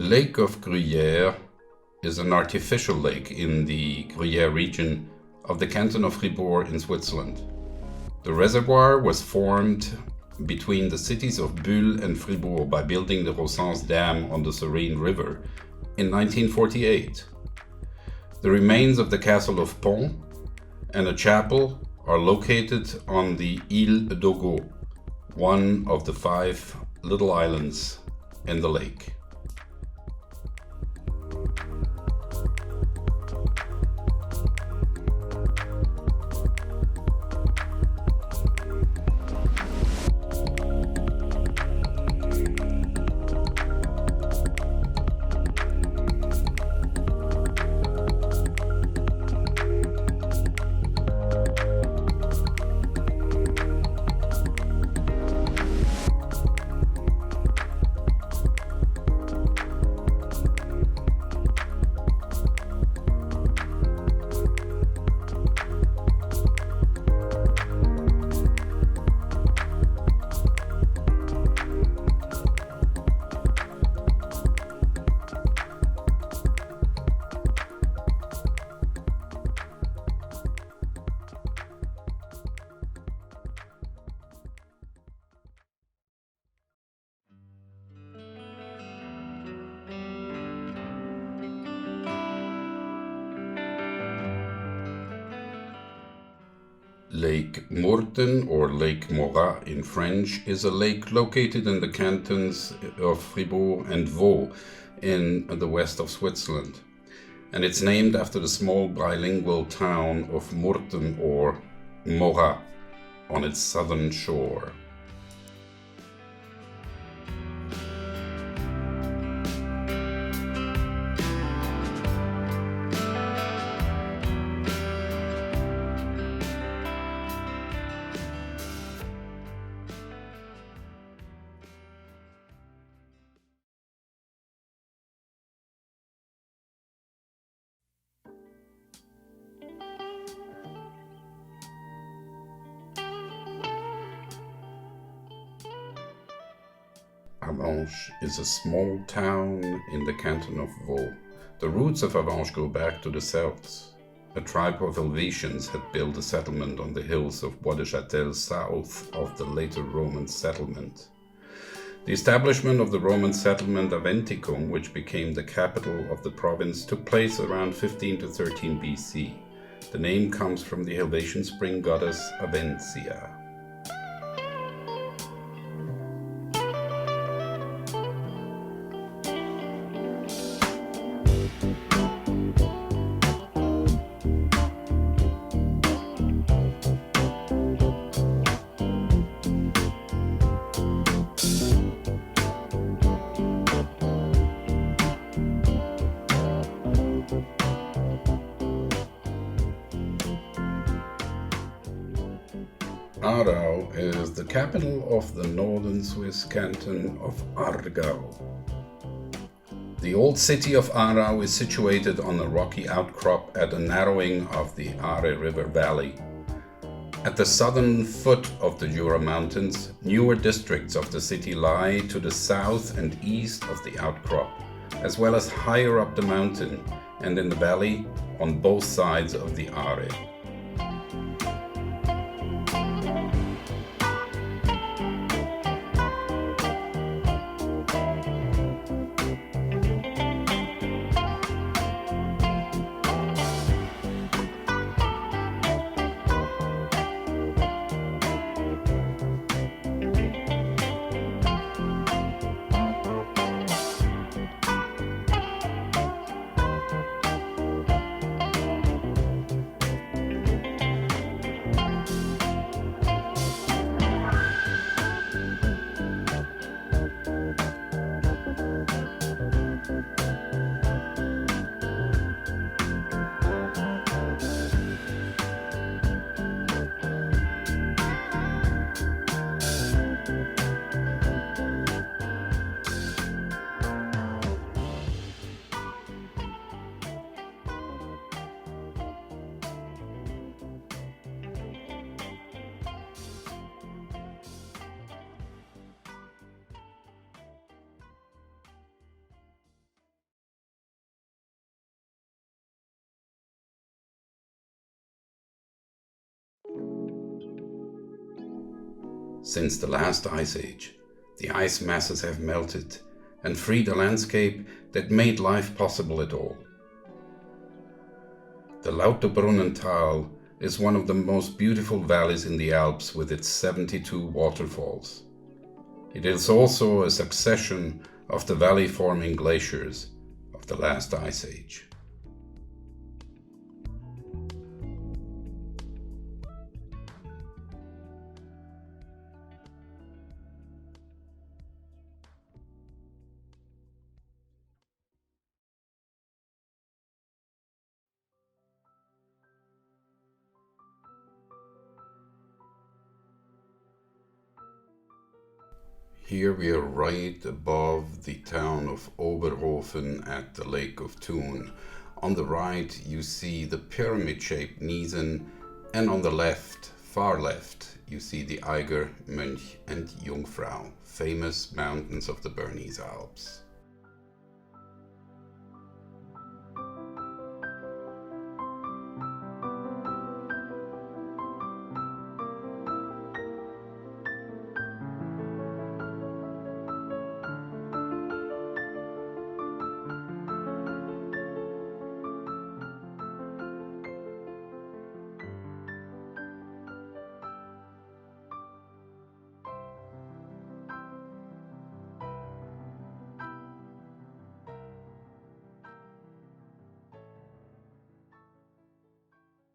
Lake of Gruyère is an artificial lake in the Gruyère region of the canton of Fribourg in Switzerland. The reservoir was formed between the cities of Bulle and Fribourg by building the Rossens Dam on the Sorine River in 1948. The remains of the castle of Pont and a chapel are located on the Île d'Ogo, one of the 5 little islands in the lake. Lake Murten, or Lake Morat in French, is a lake located in the cantons of Fribourg and Vaud in the west of Switzerland. And it's named after the small bilingual town of Murten, or Morat, on its southern shore. Avenches is a small town in the canton of Vaud. The roots of Avenches go back to the Celts. A tribe of Helvetians had built a settlement on the hills of Bois de Châtel south of the later Roman settlement. The establishment of the Roman settlement Aventicum, which became the capital of the province, took place around 15 to 13 BC. The name comes from the Helvetian spring goddess Aventia. Aarau is the capital of the northern Swiss canton of Aargau. The old city of Aarau is situated on a rocky outcrop at a narrowing of the Aare River valley. At the southern foot of the Jura Mountains, newer districts of the city lie to the south and east of the outcrop, as well as higher up the mountain and in the valley on both sides of the Aare. Since the last ice age, the ice masses have melted and freed a landscape that made life possible at all. The Lauterbrunnental is one of the most beautiful valleys in the Alps with its 72 waterfalls. It is also a succession of the valley-forming glaciers of the last ice age. Here we are right above the town of Oberhofen at the Lake of Thun. On the right you see the pyramid-shaped Niesen, and on the left, far left, you see the Eiger, Mönch and Jungfrau, famous mountains of the Bernese Alps.